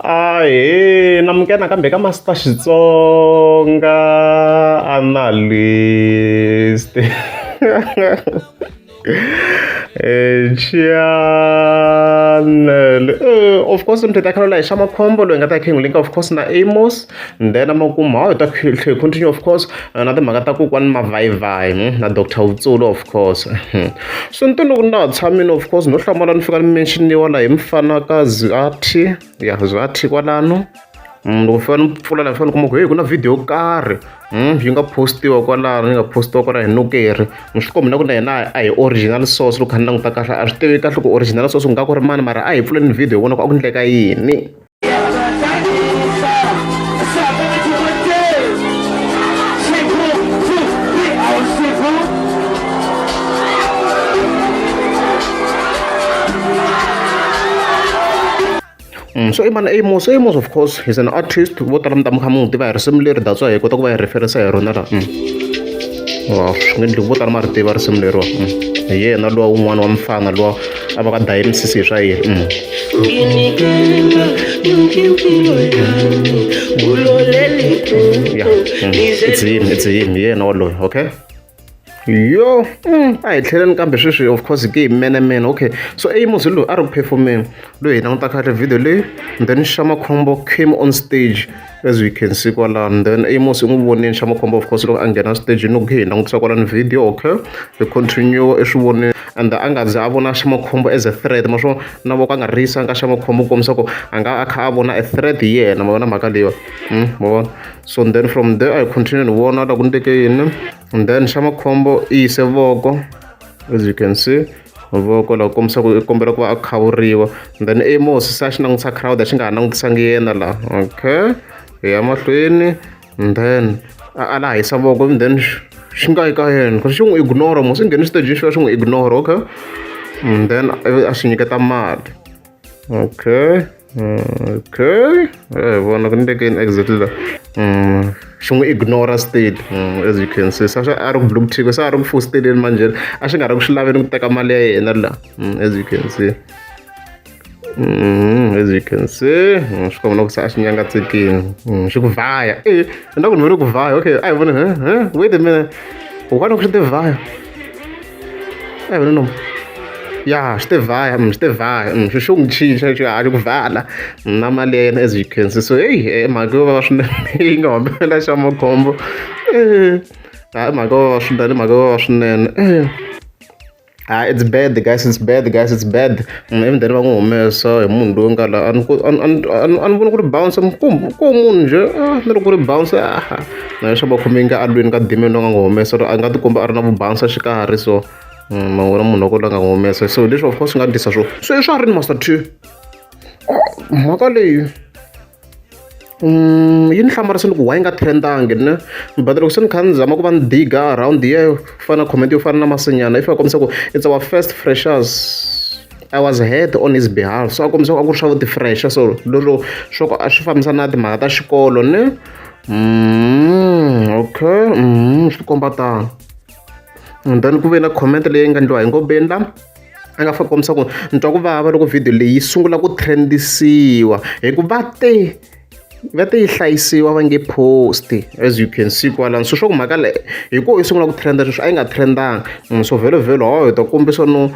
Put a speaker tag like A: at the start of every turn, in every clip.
A: namukena kambe ka Master Xitsonga analyst. Channel. Of course, mthetha khalo la Xamaccombo lo ngata khe link of course na Aymos, and then amakuma ta continue of course na timhaka ta Kokwani Dayina na Dr. Utsolo of course. So ntolo na tshamini of course no hlamala ni fika ni mentioniwa la hi mfanakazi athi ya zwathi kwalano. Loko fika ni pfula la fika kuma ku ku na video karhi yi nga postiwa kwalano yi nga postiwa kwala hi nokeri ni swi kombela ku na yena a hi original source loko kha ni languta kahle a swi tivi kahle ku original source ku nga ku ri mani mara a hi pfuleni video hi vona ku a ku endleka yini. So Aymos of course he's an artist. Vo tala mi ta mi kha mi n'wi tiva hi risimu leri that's why hi kota ku va hi referensa hi rona la wow swi nge endli vo tala ma ri tiva risimu leriwa hi yena luwa wun'wana wa mfana luwa a va ka Dayina sisi hi swa yena it's him hi yena waloyo okay. Yo, a hi tlheleni kambe sweswi of course ke hi mene okay. So Aymos loyi a ri ku performeni loyi hi languta kahle video leyi, then Xamaccombo came on stage as we can see kwalano, then Aymos i n'wi voneni Xamaccombo of course loko a nghena stage no ku hi langutisa kwalano video okay. Hi continue swi voneni and a nga za a vona Xamaccombo as a threat ma swo na voko a nga risa ka Xamaccombo ku kombisa ku a nga a kha a vona a threat hi yena ma vona mhaka leyiwa ma vona. So then from there I continue ni vona la ku ndeke yini, and then Xamaccombo i yise voko as you can see voko la kombisa ku i kombela ku va a khawuriwa, then Aymos se a xi langutisa crowd a xi nga ha langutisangi yena la okay. Hi ya mahlweni and then a la hisa voko and then xi nga yi ka yena kasi xi n'wi ignore mos i ngheni stage xi va xi n'wi ignore okay. And then a xi nyiketa mali okay vona ku ndekeni exactly la xi n'wi ignore state as you can see sa a ri ku blue tick sa a ri ku fositeleni manjheni a xi nga ri ku xi laveni ku teka mali ya yena la as you can see as you can see swi kombela ku sa a xi nyangatsekini xi ku vhaya ni na ku ni vone ku vhaya okay a hi vone wait a minute why loko xi te vhaya a hi vone nomu ya xi te vhaya xi xo n'wi chicha xi a xi ku vala na mali ya yena as you can see. So hey mhaka yo vava swinene yi nga humelela Xamaccombo mhaka yo vava swinene mhaka yo vava swinene it's bad guys it's bad even then va n'wi humesa hi munhu loyi nga la a ni vona ku ri bounce ko munhu njhe ni ri ku ri bounce na Xamaccombo yi nga alweni ka dimeni lo nga n'wi humesa a nga tikomba a ri na vu bounce xikarhi so mavona munhu wa ku la nga n'wi humesa so leswi of course swi nga ndlisa swo i swa rini Master T mhaka leyi yi ni hlamarisini ku why yi nga trendangi ne but loko se ni kha ni zama ku va ni diga around here fana comment yo fana na masinyana if a kombisa ku it's our first freshers I was heard on his behalf so a kombisa ku a ku ri swa vu ti-fresher so lero swo ku a swi fambisana na timhaka ta xikolo ne okay swi komba tano. And then ku ve na comment leyi nga endliwa hi ngobeni la a nga fika kombisa ku ni twa ku vava loko video leyi yi sungula ku trendisiwa hi ku va te yi hlayisiwa va nge post as you can see kwalano so swa ku mhaka le hi ko yi sungula ku trenda sweswi a yi nga trendanga so vhelo hi ta kombisa no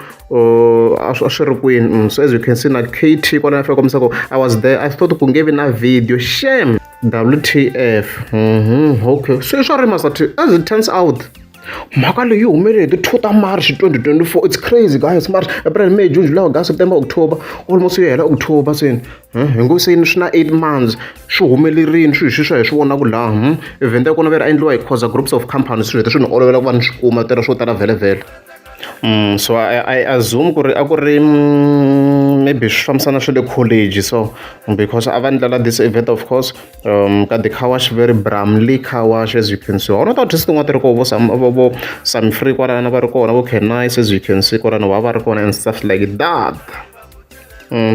A: a swi ri kwini so as you can see na KT kwalano a fika kombisa ku I was there I thought ku nge vi na video shame WTF okay so i swa ri Master T as it turns out mhaka leyi yi humelele hi ti 2 ta March 2024 it's crazy guys March April May June July August September October almost yi hela October seni hi ngo se ni swi na 8 months swi humelerini swi hi swa hi swi vona ku laha event ya kona ve ri endliwa hi cause groups of companies swi heta swi ni olovela ku va ni swi kuma tirha swo tala vhele so I assume ku ri a ku ri maybe swi fambisana swa le college so because a va ndlela this event of course ka the car wash very Bramley car wash as you can see a not artist tin'wana ti ri koho vo some free kwalana va ri kona vo can nice as you can see kwalana va ri kona and stuff like that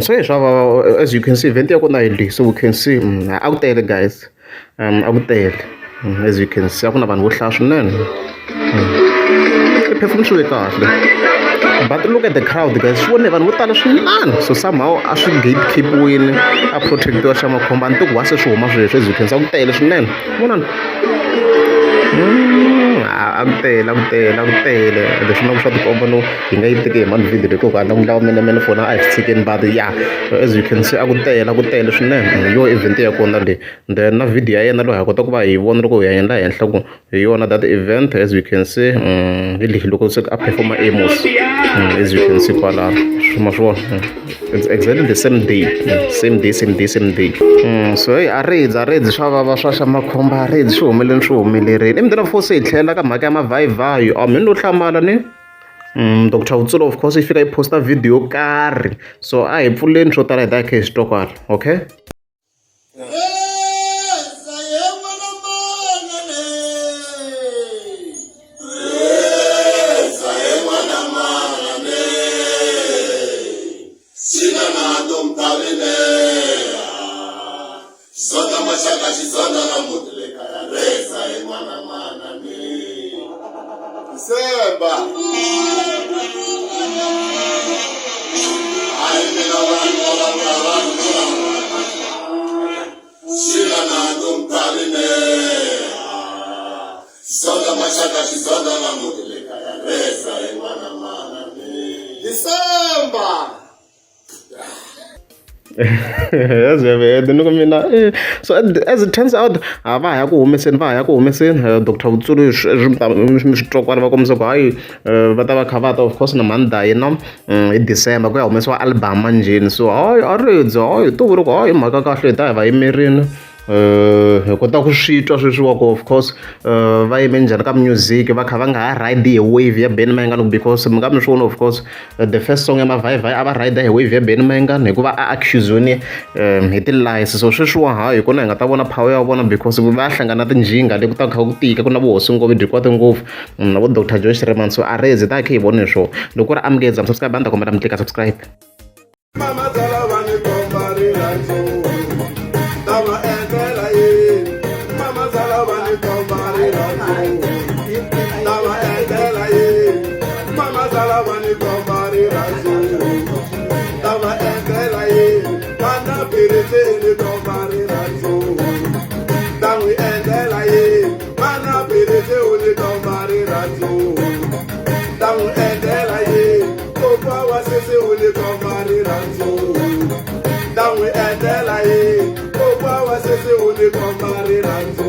A: so hi swa as you can see event ya kona hi so we can see a ku tele guys a ku tele as you can see a ku na vanhu vo hlaya swinene perform swi kahle but look at the crowd guys swi vone vanhu vo tala swinene so somehow a swi gatekeepiwini a a protectiwa Xamaccombo a ni tiku wase swi huma sweswi as you can see a ku tele swinene vonani a ku tele leswi na ku swa tikomba no hi nga yi teki hi mani video leyi kokwani na n'wi lava mene fona a hi swi tshikeni but ya as you can see a ku tele swinene yo event ya kona leyi then na video ya yena loyi hi kota ku va hi vona loko hi ya yendla henhla ku hi yona that event as you can see hi leyi loko se a performa Aymos as you can see kwala ma swi vona it's exactly the same day so hey a redzi Swavava swa Xamaccombo a redzi swi humelerile i mi force hi tlhela ka mhaka ya mavhayivayi a mi lo hlamala ni Dr. Utsulo of course i fika yi posta video yo karhi so a hi pfuleni swo tala hi ta hi kha hi swi twa kwala okay So as it turns out va ya ku humeseni Dr. Utsulo mi swi twa kwala va kombisa ku hayi va ta va kha va ta of course na Kokwani Dayina hi December ku ya humesiwa album manjheni so hayi a redzi hayi to vuri ku hayi mhaka kahle hi ta hi va yimerini hi kota ku swi twa sweswiwa ku of course va yime njhani ka music va kha va nga ha ride hi wave ya Benny Mayengani because mi nga mi swi vona of course the first song ya mavhayivayi a va ride hi wave ya Benny Mayengani hikuva a accuse-iwini hi ti-lies so sweswiwa hayi hi kona hi nga ta vona power ya vona because va hlangana tinjhinga leti ku ta kha ku tika ku na vuhosi ngopfu byi kwate ngopfu na vo Dr. Joyce Reman so a redzi ta kha hi vone swo loko ku ri amukeza subscribe a ni ta kombela mi tlika subscribe
B: Kokwani Dayina